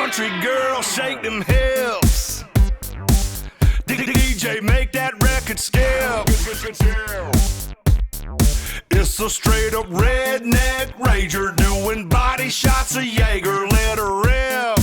Country girl, shake them hips. DJ, make that record skip. It's a straight up redneck rager doing body shots of Jaeger. Let her rip.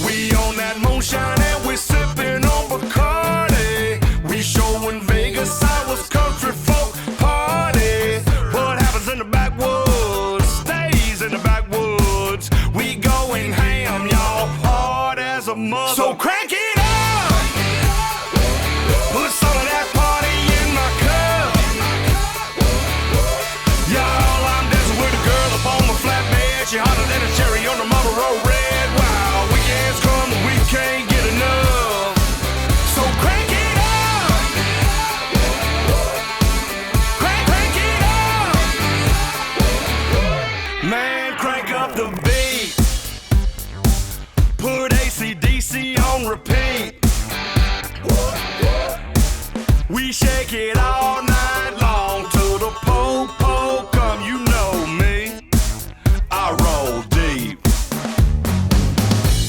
We on that moonshine and we sipping on Bacardi. We showing Vegas how it's country folk party. What happens in the backwoods stays in the backwoods. We going ham, y'all, hard as a mother. So crank it up. Put some of that party in my cup. Y'all, I'm dancing with a girl up on my flatbed. She hotter than a cherry on the Marlboro Red. Wow, weekends come and we can't get enough. So crank it up. Crank it up. Man, crank up the beat. Put AC/DC on repeat. We shake it all night long till the po-po come. You know me, I roll deep.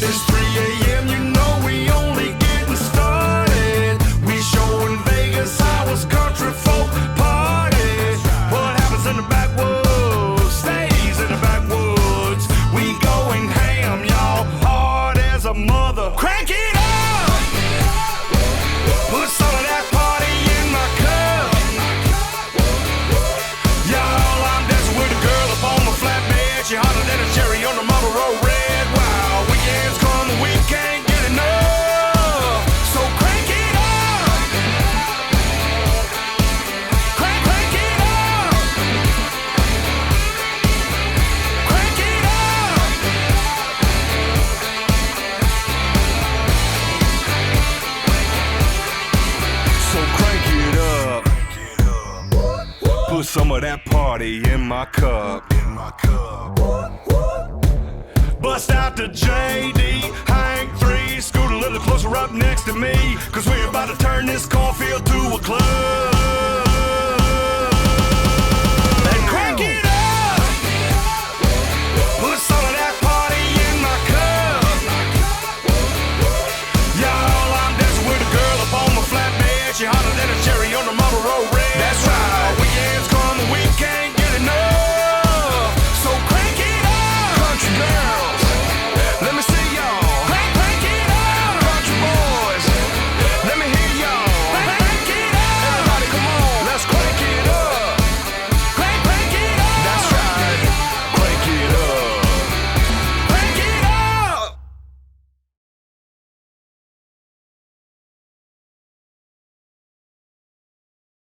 It's 3 a.m., you know we only getting started. We showing Vegas how it's country folk party. What happens in the backwoods stays in the backwoods. We going ham, y'all, hard as a mother. Crank it up. Put some of that party in my cup. Y'all, I'm dancing with a girl up on my flatbed. She hotter than a cherry on the Marlboro Red. Wow, weekends come and we can't get enough. So crank it up. Crank it up. Crank it up. So crank it up. Put some of that party in my cup. Bust out the JD, Hank 3, scoot a little closer up next to me, 'cause we're about to turn this cornfield to a club.